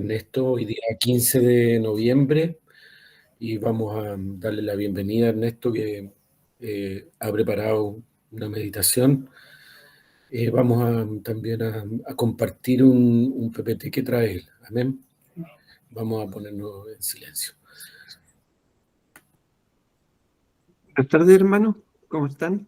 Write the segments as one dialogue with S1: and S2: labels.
S1: Ernesto, hoy día 15 de noviembre y vamos a darle la bienvenida a Ernesto que ha preparado una meditación. Vamos también a compartir un PPT que trae él. Amén. Vamos a ponernos en silencio.
S2: Buenas tardes, hermanos. ¿Cómo están?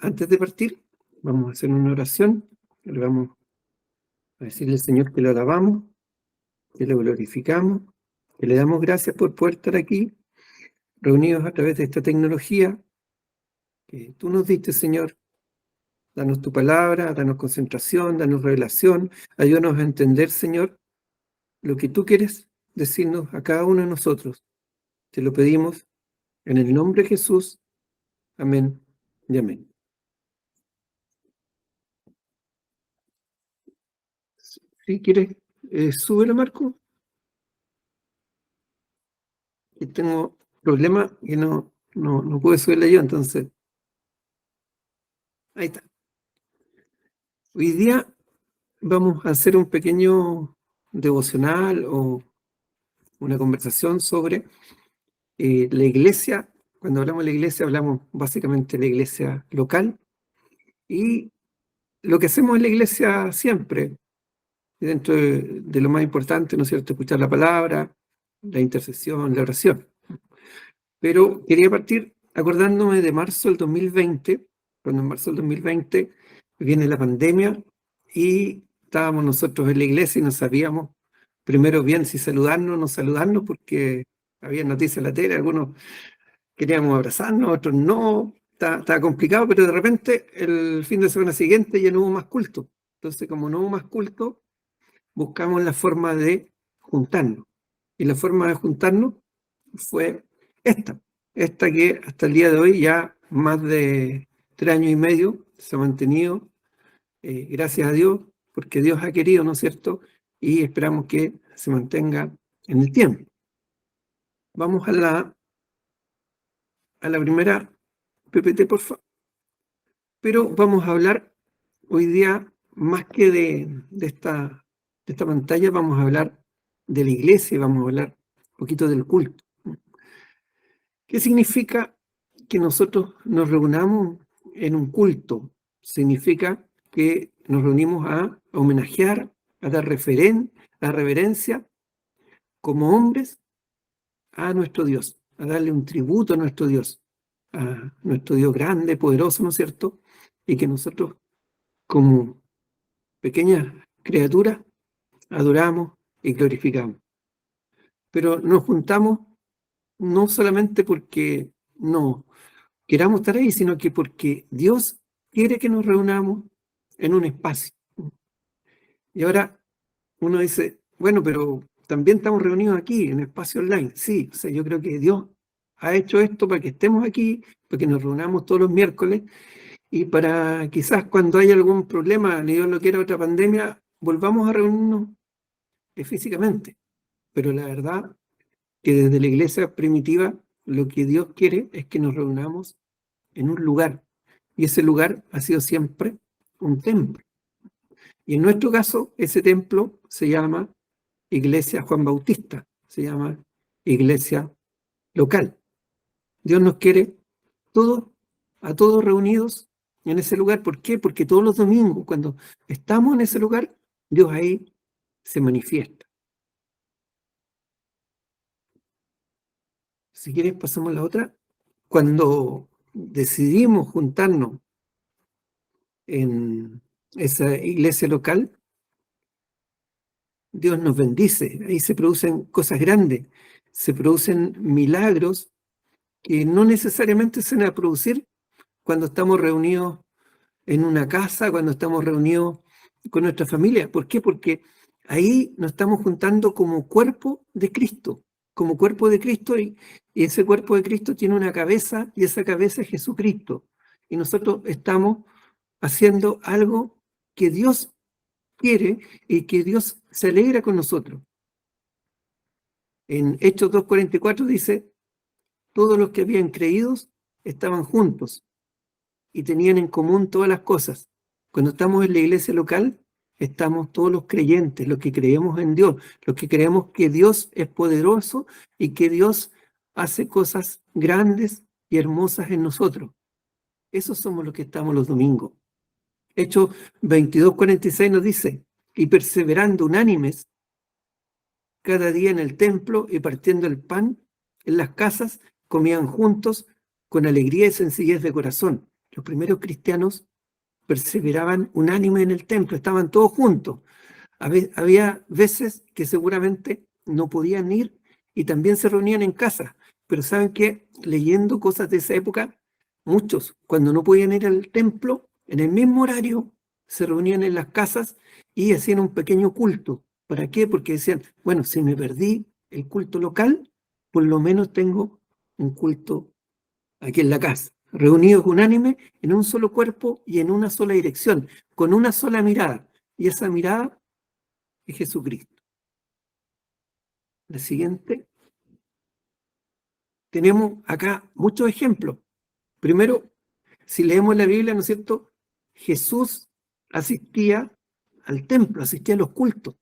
S2: Antes de partir, vamos a hacer una oración. Le vamos a decirle al Señor que lo alabamos, que lo glorificamos, que le damos gracias por poder estar aquí, reunidos a través de esta tecnología que tú nos diste, Señor. Danos tu palabra, danos concentración, danos revelación. Ayúdanos a entender, Señor, lo que tú quieres decirnos a cada uno de nosotros. Te lo pedimos en el nombre de Jesús. Amén y amén. Si quieres, súbelo, Marco. Y tengo problemas y no puedo subirla yo, entonces. Ahí está. Hoy día vamos a hacer un pequeño devocional o una conversación sobre la iglesia. Cuando hablamos de la iglesia, hablamos básicamente de la iglesia local. Y lo que hacemos en la iglesia siempre, dentro de lo más importante, ¿no es cierto?, escuchar la palabra, la intercesión, la oración. Pero quería partir acordándome de marzo del 2020, cuando en marzo del 2020 viene la pandemia y estábamos nosotros en la iglesia y no sabíamos primero bien si saludarnos o no saludarnos, porque había noticias en la tele, algunos queríamos abrazarnos, otros no, estaba complicado, pero de repente el fin de semana siguiente ya no hubo más culto. Entonces, como no hubo más culto, buscamos la forma de juntarnos. Y la forma de juntarnos fue esta que hasta el día de hoy, ya más de 3 años y medio, se ha mantenido, gracias a Dios, porque Dios ha querido, ¿no es cierto? Y esperamos que se mantenga en el tiempo. Vamos a la primera PPT, por favor. Pero vamos a hablar hoy día, más que de esta pantalla, vamos a hablar de la iglesia y vamos a hablar un poquito del culto. ¿Qué significa que nosotros nos reunamos en un culto? Significa que nos reunimos a homenajear, a dar reverencia como hombres a nuestro Dios, a darle un tributo a nuestro Dios grande, poderoso, ¿no es cierto? Y que nosotros, como pequeñas criaturas, adoramos y glorificamos. Pero nos juntamos no solamente porque no queramos estar ahí, sino que porque Dios quiere que nos reunamos en un espacio. Y ahora uno dice, bueno, pero también estamos reunidos aquí en espacio online. Sí, o sea, yo creo que Dios ha hecho esto para que estemos aquí, para que nos reunamos todos los miércoles y para quizás cuando haya algún problema, ni Dios lo quiera, otra pandemia, volvamos a reunirnos físicamente. Pero la verdad que desde la iglesia primitiva lo que Dios quiere es que nos reunamos en un lugar, y ese lugar ha sido siempre un templo. Y en nuestro caso, ese templo se llama Iglesia Juan Bautista, se llama iglesia local. Dios nos quiere a todos reunidos en ese lugar. ¿Por qué? Porque todos los domingos, cuando estamos en ese lugar, Dios ahí se manifiesta. Si quieres, pasamos a la otra. Cuando decidimos juntarnos en esa iglesia local, Dios nos bendice, ahí se producen cosas grandes, se producen milagros que no necesariamente se van a producir cuando estamos reunidos en una casa, cuando estamos reunidos con nuestra familia. ¿Por qué? Porque ahí nos estamos juntando como cuerpo de Cristo, y ese cuerpo de Cristo tiene una cabeza y esa cabeza es Jesucristo. Y nosotros estamos haciendo algo que Dios quiere y que Dios se alegra con nosotros. En Hechos 2:44 dice, todos los que habían creído estaban juntos y tenían en común todas las cosas. Cuando estamos en la iglesia local, estamos todos los creyentes, los que creemos en Dios, los que creemos que Dios es poderoso y que Dios hace cosas grandes y hermosas en nosotros. Esos somos los que estamos los domingos. Hechos 22:46 nos dice, y perseverando unánimes cada día en el templo y partiendo el pan en las casas, comían juntos con alegría y sencillez de corazón. Los primeros cristianos perseveraban unánime en el templo, estaban todos juntos. Había veces que seguramente no podían ir y también se reunían en casa, pero ¿saben qué? Leyendo cosas de esa época, muchos, cuando no podían ir al templo, en el mismo horario, se reunían en las casas y hacían un pequeño culto. ¿Para qué? Porque decían, bueno, si me perdí el culto local, por lo menos tengo un culto aquí en la casa, reunidos unánime en un solo cuerpo y en una sola dirección, con una sola mirada. Y esa mirada es Jesucristo. La siguiente. Tenemos acá muchos ejemplos. Primero, si leemos la Biblia, ¿no es cierto? Jesús asistía al templo, asistía a los cultos.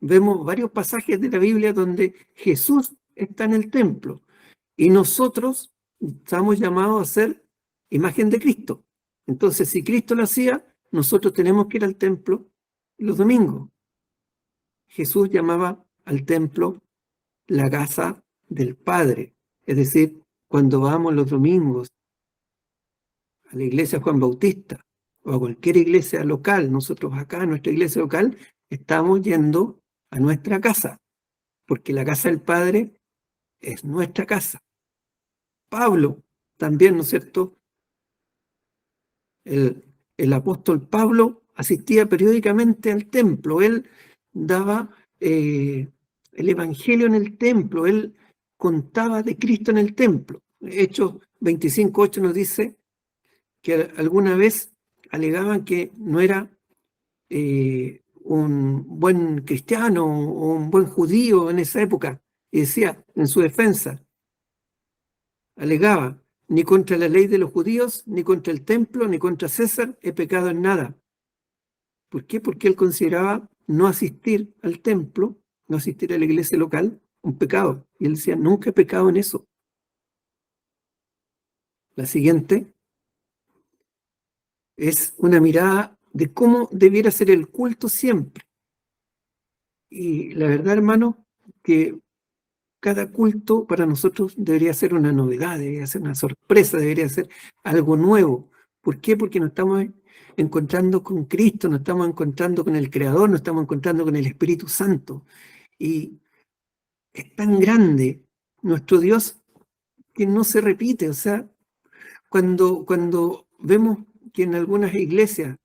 S2: Vemos varios pasajes de la Biblia donde Jesús está en el templo y nosotros estamos llamados a ser imagen de Cristo. Entonces, si Cristo lo hacía, nosotros tenemos que ir al templo los domingos. Jesús llamaba al templo la casa del Padre. Es decir, cuando vamos los domingos a la iglesia Juan Bautista o a cualquier iglesia local, nosotros acá, en nuestra iglesia local, estamos yendo a nuestra casa, porque la casa del Padre es nuestra casa. Pablo también, ¿no es cierto? El apóstol Pablo asistía periódicamente al templo, él daba el evangelio en el templo, él contaba de Cristo en el templo. Hechos 25:8 nos dice que alguna vez alegaban que no era un buen cristiano o un buen judío en esa época, y decía en su defensa, alegaba, ni contra la ley de los judíos, ni contra el templo, ni contra César he pecado en nada. ¿Por qué? Porque él consideraba no asistir al templo, no asistir a la iglesia local, un pecado. Y él decía, nunca he pecado en eso. La siguiente es una mirada de cómo debiera ser el culto siempre. Y la verdad, hermano, que cada culto para nosotros debería ser una novedad, debería ser una sorpresa, debería ser algo nuevo. ¿Por qué? Porque nos estamos encontrando con Cristo, nos estamos encontrando con el Creador, nos estamos encontrando con el Espíritu Santo. Y es tan grande nuestro Dios que no se repite. O sea, cuando vemos que en algunas iglesias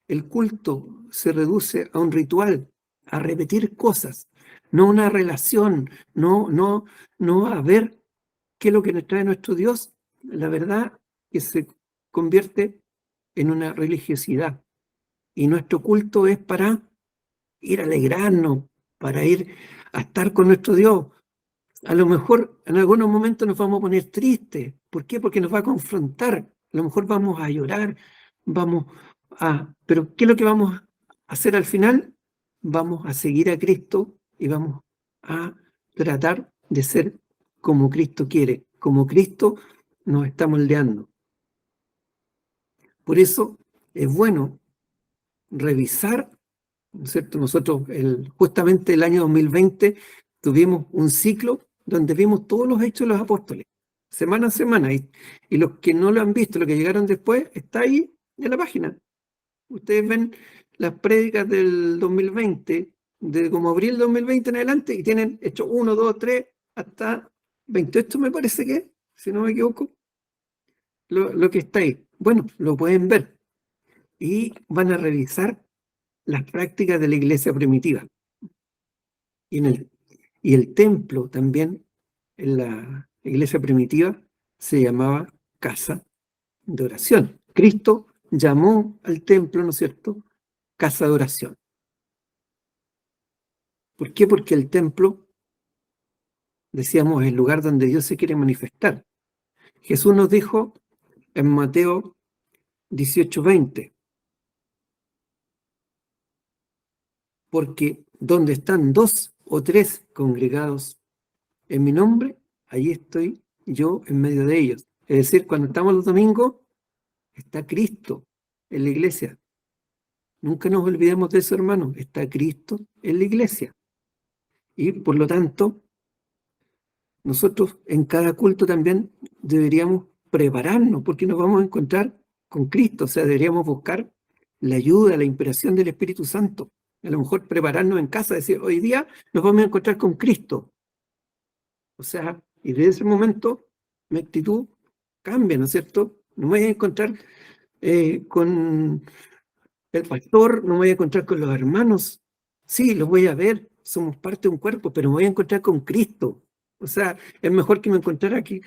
S2: el culto se reduce a un ritual, a repetir cosas, no una relación, no a ver qué es lo que nos trae nuestro Dios, la verdad que se convierte en una religiosidad. Y nuestro culto es para ir a alegrarnos, para ir a estar con nuestro Dios. A lo mejor en algunos momentos nos vamos a poner tristes. ¿Por qué? Porque nos va a confrontar. A lo mejor vamos a llorar, vamos pero ¿qué es lo que vamos a hacer al final? Vamos a seguir a Cristo y vamos a tratar de ser como Cristo quiere, como Cristo nos está moldeando. Por eso es bueno revisar, ¿no es cierto? Nosotros justamente el año 2020 tuvimos un ciclo donde vimos todos los hechos de los apóstoles, semana a semana, y los que no lo han visto, los que llegaron después, está ahí en la página. Ustedes ven las prédicas del 2020, de como abril 2020 en adelante, y tienen hecho 1, 2, 3, hasta 28 me parece que, si no me equivoco, lo que está ahí. Bueno, lo pueden ver y van a revisar las prácticas de la iglesia primitiva. Y el templo también, en la iglesia primitiva, se llamaba casa de oración. Cristo llamó al templo, ¿no es cierto?, casa de oración. ¿Por qué? Porque el templo, decíamos, es el lugar donde Dios se quiere manifestar. Jesús nos dijo en Mateo 18:20, porque donde están 2 o 3 congregados en mi nombre, ahí estoy yo en medio de ellos. Es decir, cuando estamos los domingos, está Cristo en la iglesia. Nunca nos olvidemos de eso, hermano. Está Cristo en la iglesia. Y por lo tanto, nosotros en cada culto también deberíamos prepararnos, porque nos vamos a encontrar con Cristo. O sea, deberíamos buscar la ayuda, la inspiración del Espíritu Santo. A lo mejor prepararnos en casa, decir, hoy día nos vamos a encontrar con Cristo. O sea, y desde ese momento mi actitud cambia, ¿no es cierto? No me voy a encontrar con el pastor, no me voy a encontrar con los hermanos. Sí, los voy a ver, somos parte de un cuerpo, pero me voy a encontrar con Cristo. O sea, es mejor que me encontrara aquí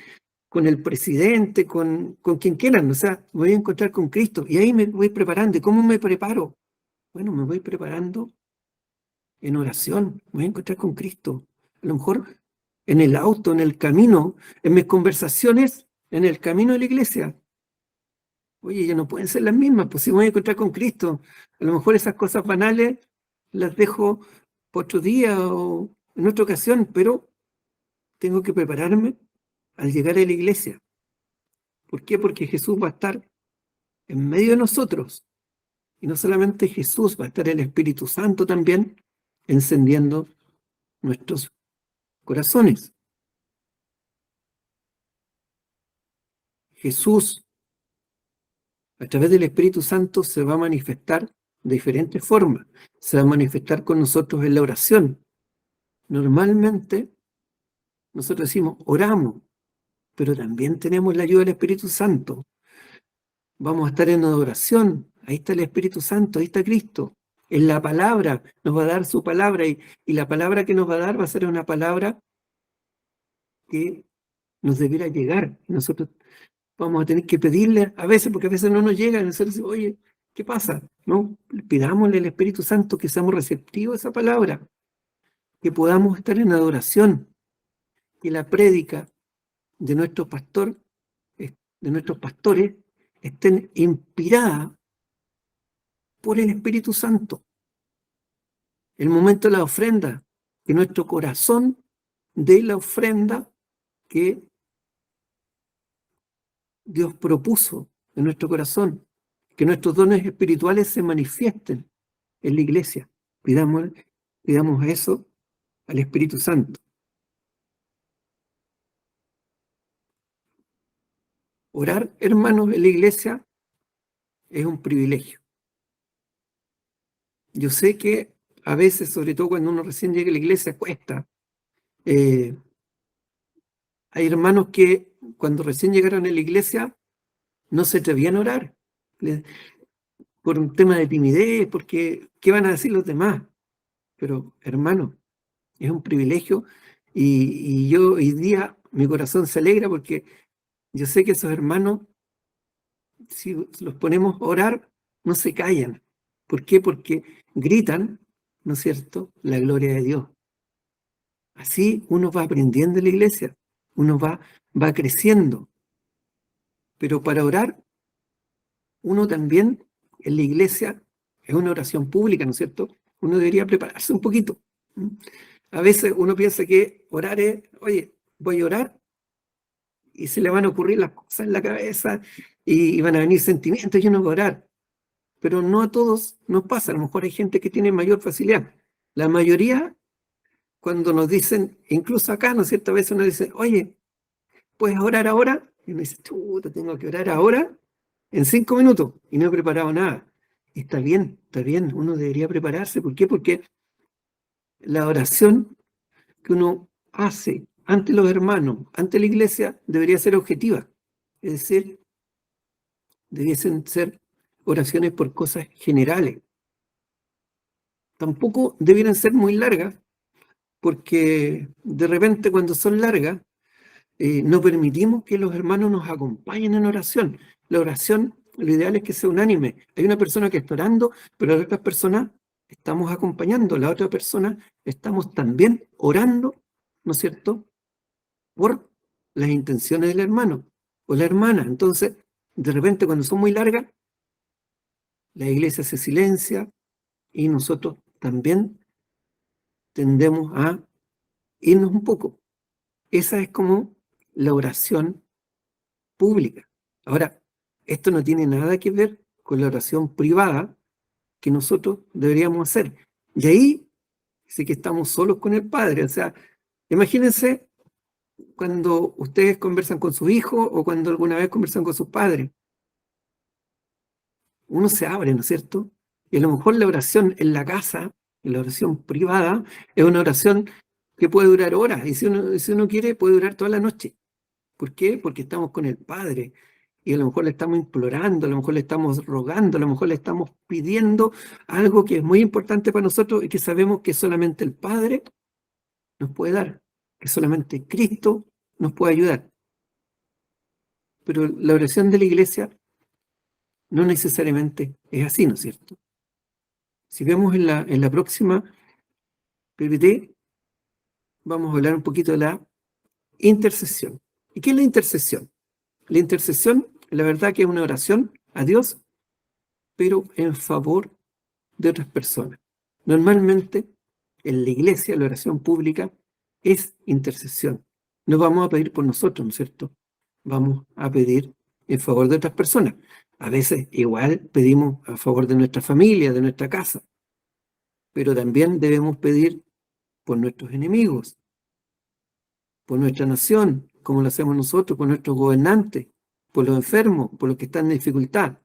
S2: con el presidente, con quien quieran. O sea, me voy a encontrar con Cristo. Y ahí me voy preparando. ¿Y cómo me preparo? Bueno, me voy preparando en oración. Me voy a encontrar con Cristo. A lo mejor en el auto, en el camino, en mis conversaciones, en el camino de la iglesia. Oye, ya no pueden ser las mismas, pues si me voy a encontrar con Cristo, a lo mejor esas cosas banales las dejo por otro día o en otra ocasión, pero tengo que prepararme al llegar a la iglesia. ¿Por qué? Porque Jesús va a estar en medio de nosotros. Y no solamente Jesús, va a estar el Espíritu Santo también encendiendo nuestros corazones. Jesús, a través del Espíritu Santo, se va a manifestar de diferentes formas. Se va a manifestar con nosotros en la oración. Normalmente, nosotros decimos, oramos, pero también tenemos la ayuda del Espíritu Santo. Vamos a estar en adoración. Ahí está el Espíritu Santo, ahí está Cristo. En la palabra, nos va a dar su palabra y la palabra que nos va a dar va a ser una palabra que nos debiera llegar. Nosotros vamos a tener que pedirle a veces, porque a veces no nos llega, y nosotros decimos, oye, ¿qué pasa? No, pidámosle al Espíritu Santo que seamos receptivos a esa palabra, que podamos estar en adoración, que la prédica de nuestro pastor, de nuestros pastores, estén inspiradas por el Espíritu Santo. El momento de la ofrenda, que nuestro corazón dé la ofrenda que Dios propuso en nuestro corazón, que nuestros dones espirituales se manifiesten en la iglesia. Pidamos eso al Espíritu Santo. Orar, hermanos, en la iglesia es un privilegio. Yo sé que a veces, sobre todo cuando uno recién llega a la iglesia, cuesta. Hay hermanos que cuando recién llegaron a la iglesia no se atrevían a orar por un tema de timidez, porque ¿qué van a decir los demás? Pero, hermano, es un privilegio y yo hoy día mi corazón se alegra porque yo sé que esos hermanos, si los ponemos a orar, no se callan. ¿Por qué? Porque gritan, ¿no es cierto?, la gloria de Dios. Así uno va aprendiendo en la iglesia, uno va creciendo. Pero para orar, uno también en la iglesia, es una oración pública, ¿no es cierto?, uno debería prepararse un poquito. A veces uno piensa que orar es, oye, voy a orar y se le van a ocurrir las cosas en la cabeza y van a venir sentimientos y uno va a orar. Pero no a todos nos pasa, a lo mejor hay gente que tiene mayor facilidad. La mayoría, cuando nos dicen, incluso acá, ¿no es cierto?, a veces uno dice, oye, ¿puedes orar ahora? Y uno dice, chuta, tengo que orar ahora en 5 minutos y no he preparado nada. Y está bien, uno debería prepararse. ¿Por qué? Porque la oración que uno hace ante los hermanos, ante la iglesia, debería ser objetiva. Es decir, debiesen ser oraciones por cosas generales. Tampoco debieran ser muy largas, porque de repente cuando son largas, no permitimos que los hermanos nos acompañen en oración. La oración, lo ideal es que sea unánime. Hay una persona que está orando, pero las otras personas estamos acompañando. La otra persona estamos también orando, ¿no es cierto?, por las intenciones del hermano o la hermana. Entonces, de repente cuando son muy largas, la iglesia se silencia y nosotros también tendemos a irnos un poco. Esa es como la oración pública. Ahora, esto no tiene nada que ver con la oración privada que nosotros deberíamos hacer. Y ahí sí que estamos solos con el Padre. O sea, imagínense cuando ustedes conversan con su hijo o cuando alguna vez conversan con sus padres. Uno se abre, ¿no es cierto? Y a lo mejor la oración en la casa, la oración privada, es una oración que puede durar horas. Y si uno quiere, puede durar toda la noche. ¿Por qué? Porque estamos con el Padre. Y a lo mejor le estamos implorando, a lo mejor le estamos rogando, a lo mejor le estamos pidiendo algo que es muy importante para nosotros y que sabemos que solamente el Padre nos puede dar, que solamente Cristo nos puede ayudar. Pero la oración de la iglesia no necesariamente es así, ¿no es cierto? Si vemos en la próxima PPT, vamos a hablar un poquito de la intercesión. ¿Y qué es la intercesión? La intercesión, la verdad que es una oración a Dios, pero en favor de otras personas. Normalmente, en la iglesia, la oración pública es intercesión. No vamos a pedir por nosotros, ¿no es cierto? Vamos a pedir en favor de otras personas. A veces igual pedimos a favor de nuestra familia, de nuestra casa, pero también debemos pedir por nuestros enemigos, por nuestra nación, como lo hacemos nosotros, por nuestros gobernantes, por los enfermos, por los que están en dificultad,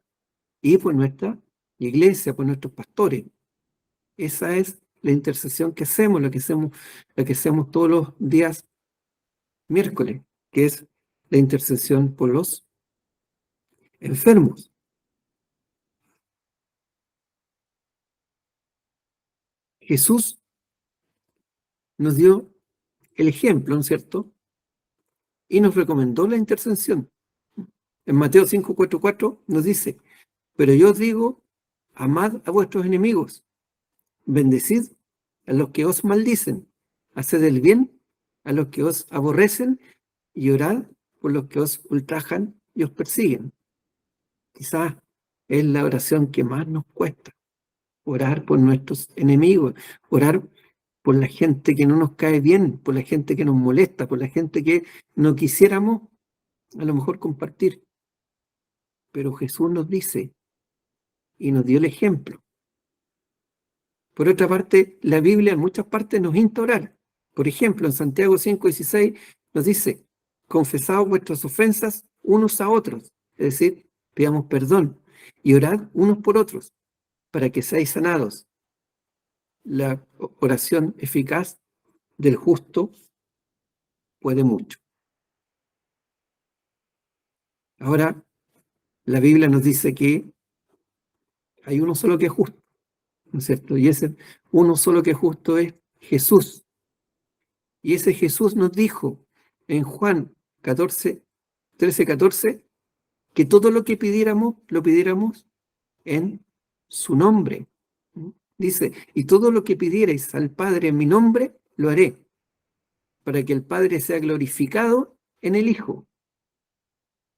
S2: y por nuestra iglesia, por nuestros pastores. Esa es la intercesión que hacemos, la que hacemos todos los días miércoles, que es la intercesión por los enfermos. Jesús nos dio el ejemplo, ¿no es cierto? Y nos recomendó la intercesión. En Mateo 5:4 nos dice, pero yo os digo, amad a vuestros enemigos, bendecid a los que os maldicen, haced el bien a los que os aborrecen y orad por los que os ultrajan y os persiguen. Quizás es la oración que más nos cuesta, orar por nuestros enemigos, orar por la gente que no nos cae bien, por la gente que nos molesta, por la gente que no quisiéramos a lo mejor compartir. Pero Jesús nos dice y nos dio el ejemplo. Por otra parte, la Biblia en muchas partes nos insta a orar. Por ejemplo, en Santiago 5:16 nos dice, confesaos vuestras ofensas unos a otros, es decir, pidamos perdón y orad unos por otros para que seáis sanados. La oración eficaz del justo puede mucho. Ahora, la Biblia nos dice que hay uno solo que es justo, ¿no es cierto? Y ese uno solo que es justo es Jesús. Y ese Jesús nos dijo en Juan 13:14, que todo lo que pidiéramos, lo pidiéramos en su nombre. Dice, y todo lo que pidierais al Padre en mi nombre, lo haré, para que el Padre sea glorificado en el Hijo.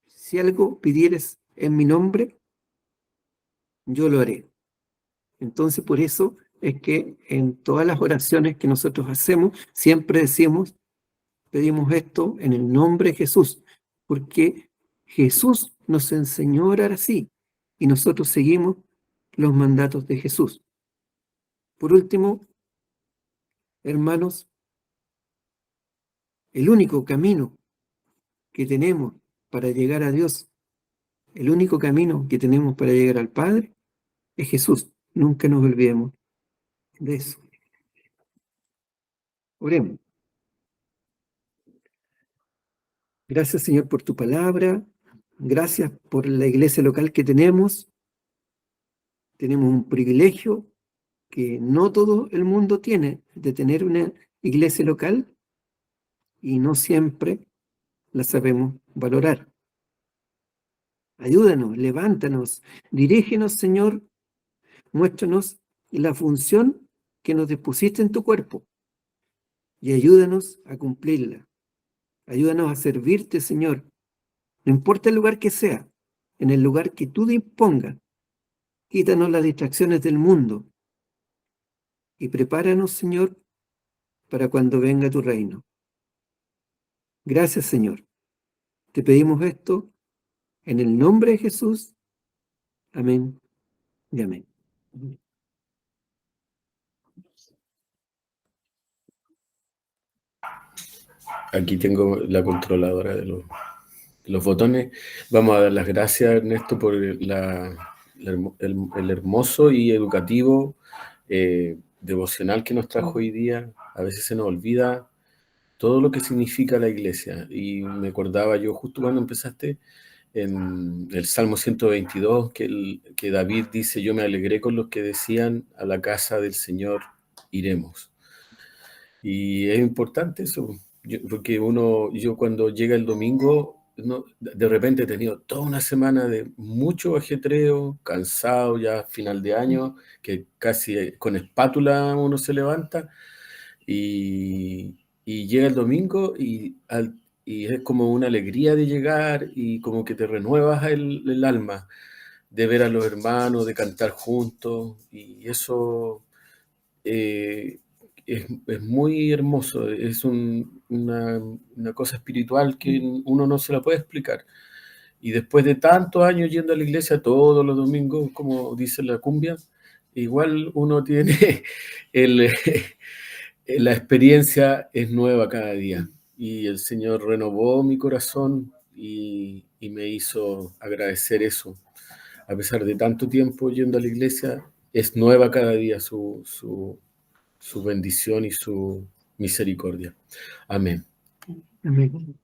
S2: Si algo pidieres en mi nombre, yo lo haré. Entonces, por eso es que en todas las oraciones que nosotros hacemos, siempre decimos, pedimos esto en el nombre de Jesús, porque Jesús nos enseñó a orar así y nosotros seguimos los mandatos de Jesús. Por último, hermanos, el único camino que tenemos para llegar a Dios, el único camino que tenemos para llegar al Padre es Jesús. Nunca nos olvidemos de eso. Oremos. Gracias, Señor, por tu palabra. Gracias por la iglesia local que tenemos. Tenemos un privilegio que no todo el mundo tiene, de tener una iglesia local, y no siempre la sabemos valorar. Ayúdanos, levántanos, dirígenos, Señor, muéstranos la función que nos dispusiste en tu cuerpo y ayúdanos a cumplirla. Ayúdanos a servirte, Señor, no importa el lugar que sea, en el lugar que tú dispongas. Quítanos las distracciones del mundo y prepáranos, Señor, para cuando venga tu reino. Gracias, Señor. Te pedimos esto en el nombre de Jesús. Amén y amén.
S1: Aquí tengo la controladora de los botones. Vamos a dar las gracias, Ernesto, por el hermoso y educativo devocional que nos trajo hoy día. A veces se nos olvida todo lo que significa la iglesia. Y me acordaba yo justo cuando empezaste en el Salmo 122, que David dice: yo me alegré con los que decían, a la casa del Señor iremos. Y es importante eso, porque yo cuando llega el domingo, de repente he tenido toda una semana de mucho ajetreo, cansado ya final de año, que casi con espátula uno se levanta, y llega el domingo y es como una alegría de llegar y como que te renuevas el alma de ver a los hermanos, de cantar juntos, y eso es muy hermoso, es una cosa espiritual que uno no se la puede explicar. Y después de tantos años yendo a la iglesia todos los domingos, como dice la cumbia, igual uno tiene la experiencia es nueva cada día. Y el Señor renovó mi corazón y me hizo agradecer eso. A pesar de tanto tiempo yendo a la iglesia, es nueva cada día su bendición y su misericordia. Amén.
S2: Amén.